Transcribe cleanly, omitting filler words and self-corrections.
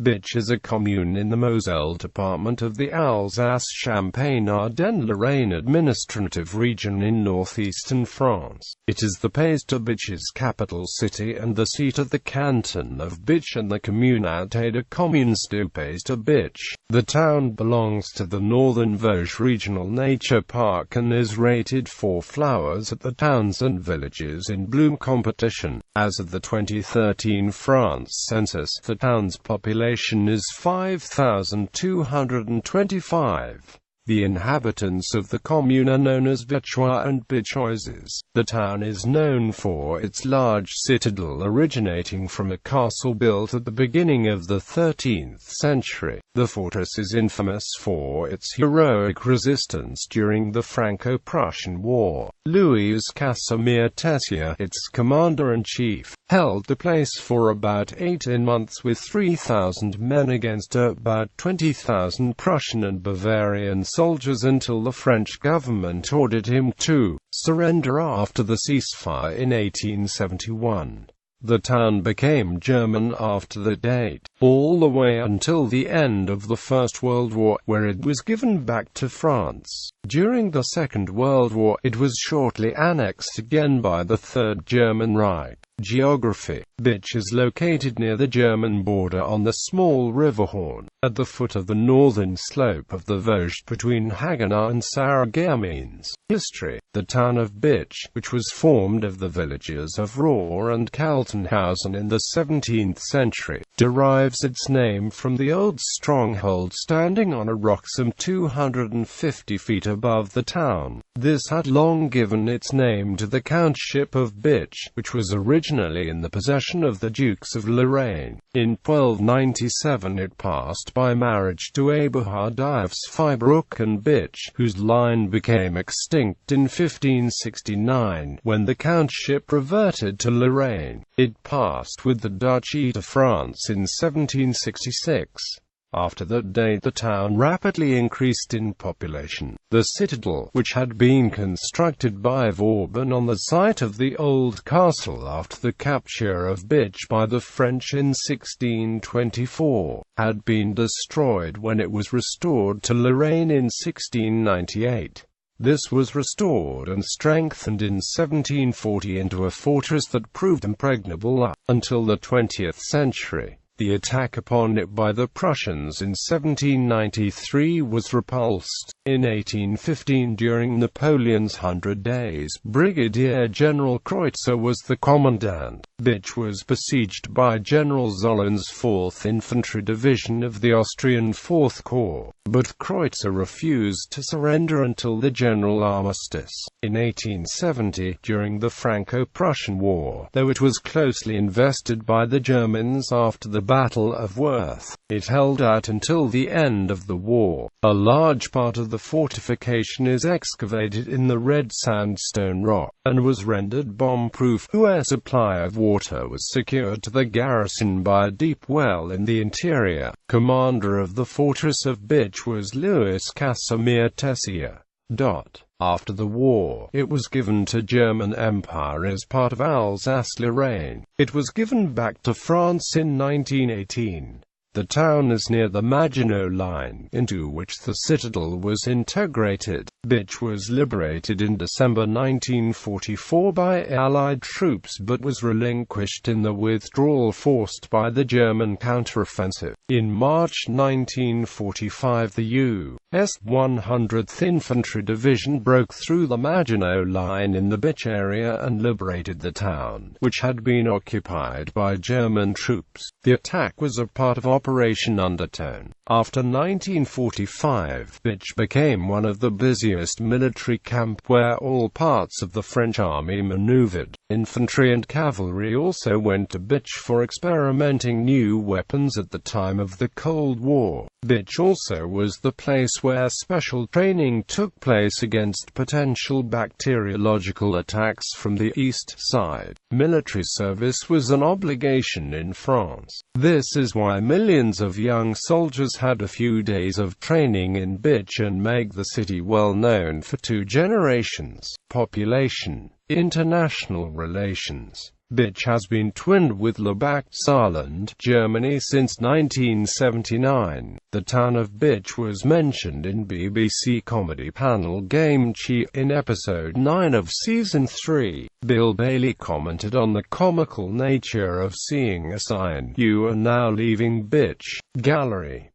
Bitche is a commune in the Moselle department of the Alsace-Champagne-Ardenne-Lorraine administrative region in northeastern France. It is the Pays de Bitche's capital city and the seat of the canton of Bitche and the communauté de communes du Pays de Bitche. The town belongs to the Northern Vosges Regional Nature Park and is rated 4 flowers at the Towns and Villages in Bloom competition. As of the 2013 France census, the town's population is 5,225. The inhabitants of the commune are known as Bitchois and Bitchoises. The town is known for its large citadel originating from a castle built at the beginning of the 13th century. The fortress is infamous for its heroic resistance during the Franco-Prussian War. Louis Casimir-Tessier, its commander-in-chief, held the place for about 18 months with 3,000 men against about 20,000 Prussian and Bavarian soldiers until the French government ordered him to surrender after the ceasefire in 1871. The town became German after that date, all the way until the end of the First World War, where it was given back to France. During the Second World War, it was shortly annexed again by the Third German Reich. Geography. Bitche is located near the German border on the small river Horn, at the foot of the northern slope of the Vosges between Haguenau and Sarreguemines. History. The town of Bitche, which was formed of the villages of Rohr and Kaltenhausen in the 17th century, derives its name from the old stronghold standing on a rock some 250 feet above the town. This had long given its name to the countship of Bitche, which was originally in the possession of the Dukes of Lorraine. In 1297 it passed by marriage to Eberhard of Zweibrück and Bitche, whose line became extinct in 1569, when the countship reverted to Lorraine. It passed with the Duchy to France in 1766. After that date the town rapidly increased in population. The citadel, which had been constructed by Vauban on the site of the old castle after the capture of Bitche by the French in 1624, had been destroyed when it was restored to Lorraine in 1698. This was restored and strengthened in 1740 into a fortress that proved impregnable up until the 20th century. The attack upon it by the Prussians in 1793 was repulsed. In 1815, during Napoleon's 100 Days, Brigadier General Kreutzer was the commandant. Bitche was besieged by General Zollen's 4th Infantry Division of the Austrian 4th Corps, but Kreutzer refused to surrender until the general armistice. In 1870, during the Franco-Prussian War, though it was closely invested by the Germans after the Battle of Worth, it held out until the end of the war. A large part of the fortification is excavated in the red sandstone rock, and was rendered bomb-proof. A supply of water was secured to the garrison by a deep well in the interior. Commander of the fortress of Bitche was Louis Casimir-Tessier. After the war, it was given to German Empire as part of Alsace-Lorraine. It was given back to France in 1918. The town is near the Maginot Line, into which the citadel was integrated. Bitche was liberated in December 1944 by Allied troops but was relinquished in the withdrawal forced by the German counteroffensive. In March 1945 the U.S. 100th Infantry Division broke through the Maginot Line in the Bitche area and liberated the town, which had been occupied by German troops. The attack was a part of Operation Undertone. After 1945, Bitche became one of the busiest military camps where all parts of the French army maneuvered. Infantry and cavalry also went to Bitche for experimenting new weapons at the time of the Cold War. Bitche also was the place where special training took place against potential bacteriological attacks from the east side. Military service was an obligation in France. This is why millions of young soldiers had a few days of training in Bitche and make the city well known for 2 generations. Population. International relations. Bitche has been twinned with Lübeck, Saarland, Germany since 1979. The town of Bitche was mentioned in BBC comedy panel game Chi in episode 9 of season 3. Bill Bailey commented on the comical nature of seeing a sign, "You are now leaving Bitche. Gallery.